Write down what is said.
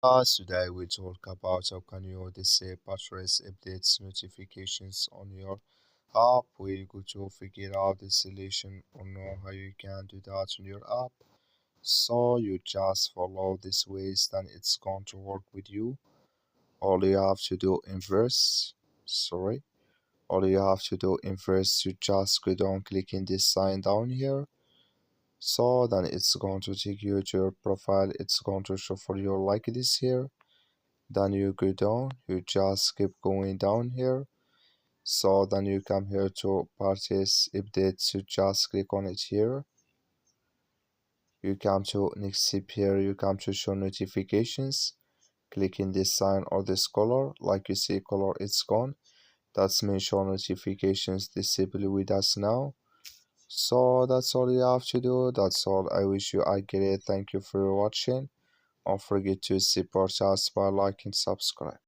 Today we talk about how can you disable batteries updates notifications on your app. We're going to figure out the solution or know how you can do that on your app. So you just follow this ways, then it's going to work with you. All you have to do in verse, sorry, all you have to do in verse, you just go down clicking this sign down here. So then it's going to take you to your profile. It's going to show for you like this here. Then you go down, you just keep going down here. So then you come here to parties updates, you just click on it here. You come to next step here, you come to show notifications. Click in this sign or this color, like you see color it's gone. That's mean show notifications disable with us now. So that's all you have to do. That's all. I wish you a great. Thank you for watching. Don't forget to support us by liking, subscribe.